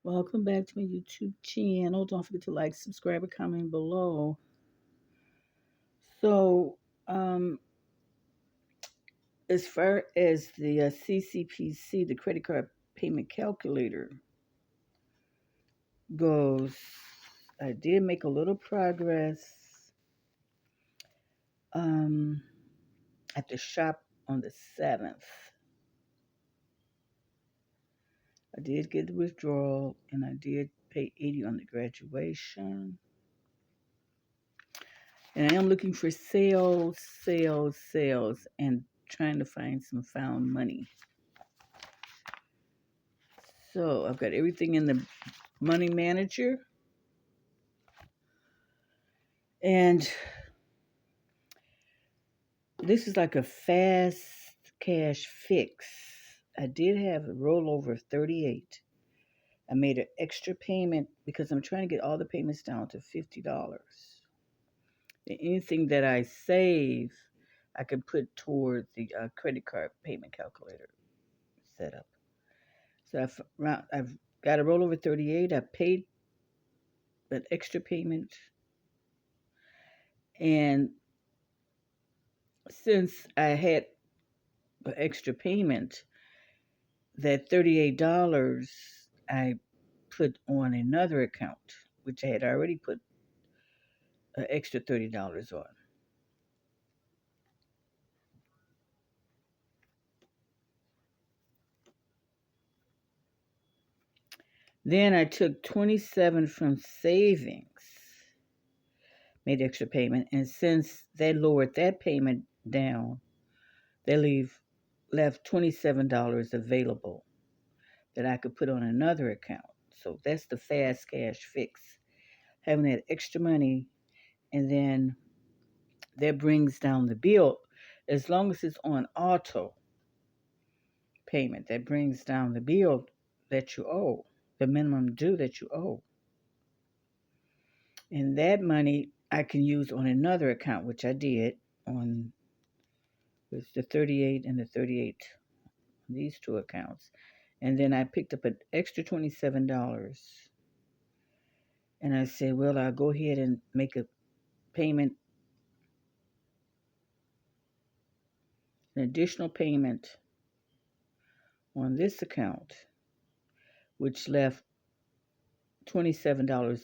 Welcome back to my YouTube channel. Don't forget to like, subscribe, and comment below. So, um, as far as the CCPC, the credit card payment calculator goes, I did make a little progress. Um, at the shop on the 7th, I did get the withdrawal, and I did pay 80 on the graduation. And I am looking for sales, and trying to find some found money. So I've got everything in the money manager. And this is like a fast cash fix. I did have a rollover of 38. I made an extra payment because I'm trying to get all the payments down to $50. Anything that I save, I can put toward the credit card payment calculator setup. So I've got a rollover 38. I paid an extra payment, and since I had an extra payment, that $38 I put on another account, which I had already put an extra $30 on. Then I took 27 from savings, made extra payment, and since they lowered that payment down, they left $27 available that I could put on another account. So that's the fast cash fix. Having that extra money, and then that brings down the bill. As long as it's on auto payment, that brings down the bill that you owe, the minimum due that you owe. And that money I can use on another account, which I did on with the 38 and the 38, these two accounts. And then I picked up an extra $27. And I said, well, I'll go ahead and make a payment, an additional payment on this account, which left $27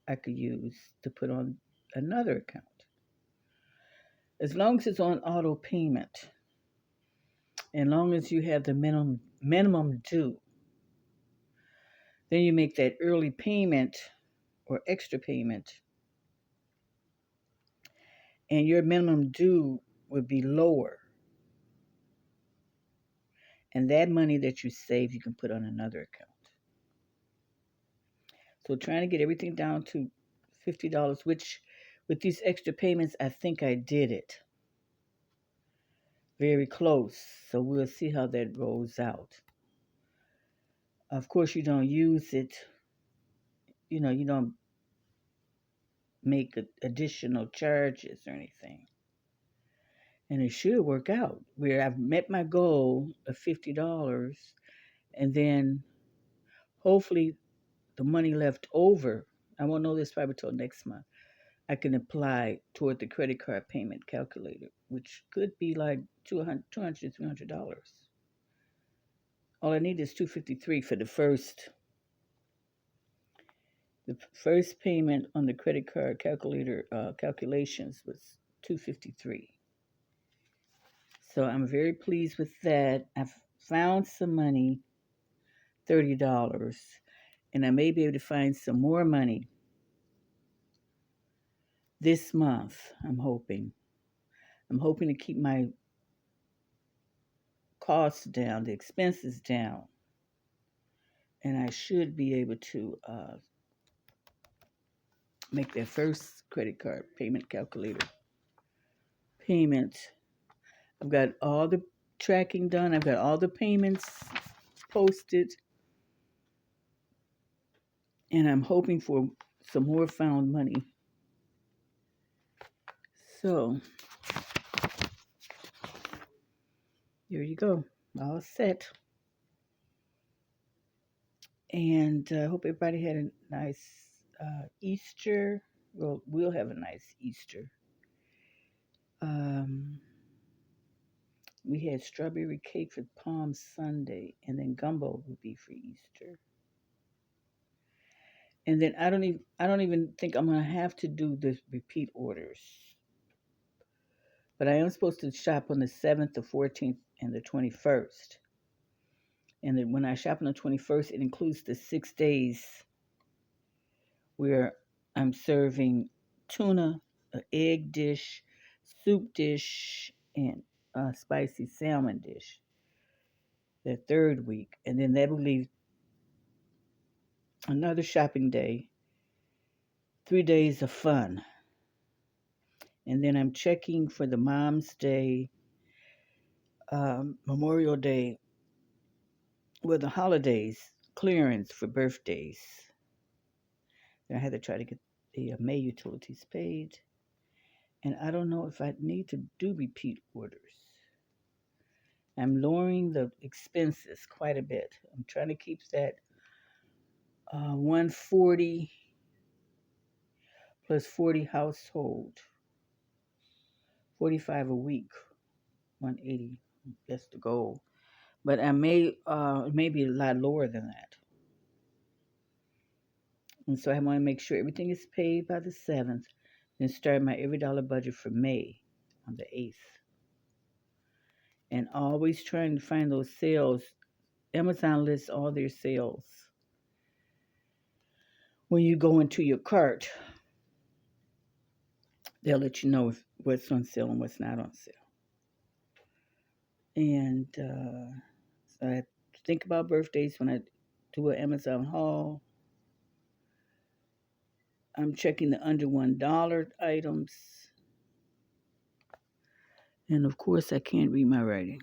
I could use to put on another account. As long as it's on auto payment, and long as you have the minimum due, then you make that early payment or extra payment, and your minimum due would be lower. And that money that you save, you can put on another account. So trying to get everything down to $50, which with these extra payments, I think I did it. Very close. So we'll see how that rolls out. Of course, you don't use it, you don't make additional charges or anything. And it should work out where I've met my goal of $50, and then hopefully the money left over, I won't know this probably till next month, I can apply toward the credit card payment calculator, which could be like $200, $300. All I need is $253 for the first. The first payment on the credit card calculator calculations was $253. So I'm very pleased with that. I've found some money, $30, and I may be able to find some more money this month. I'm hoping. I'm hoping to keep my costs down, the expenses down, and I should be able to make that first credit card payment calculator payment. I've got all the tracking done. I've got all the payments posted, and I'm hoping for some more found money. So here you go, all set. And I hope everybody had a nice Easter. Well, we'll have a nice Easter. Um, we had strawberry cake for Palm Sunday, and then gumbo would be for Easter. And then I don't even think I'm gonna have to do the repeat orders. But I am supposed to shop on the 7th, the 14th, and the 21st. And then when I shop on the 21st, it includes the 6 days where I'm serving tuna, an egg dish, soup dish, and a spicy salmon dish. The third week. And then that will leave another shopping day, 3 days of fun. And then I'm checking for the Mom's Day, Memorial Day, well, the holidays, clearance for birthdays. Then I had to try to get the May utilities paid. And I don't know if I need to do repeat orders. I'm lowering the expenses quite a bit. I'm trying to keep that 140 plus 40 household, 45 a week, 180. That's the goal. But I may be a lot lower than that. And so I want to make sure everything is paid by the 7th, then start my every dollar budget for May on the 8th. And always trying to find those sales. Amazon lists all their sales. When you go into your cart, they'll let you know what's on sale and what's not on sale. And so I think about birthdays when I do an Amazon haul. I'm checking the under $1 items. And of course, I can't read my writing.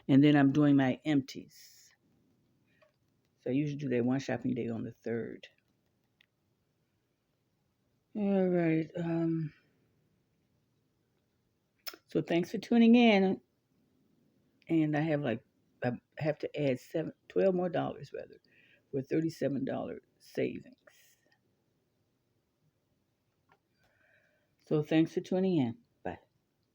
And then I'm doing my empties. So I usually do that one shopping day on the 3rd. All right. So thanks for tuning in. And I have to add 12 more dollars rather, for $37 savings. So thanks for tuning in.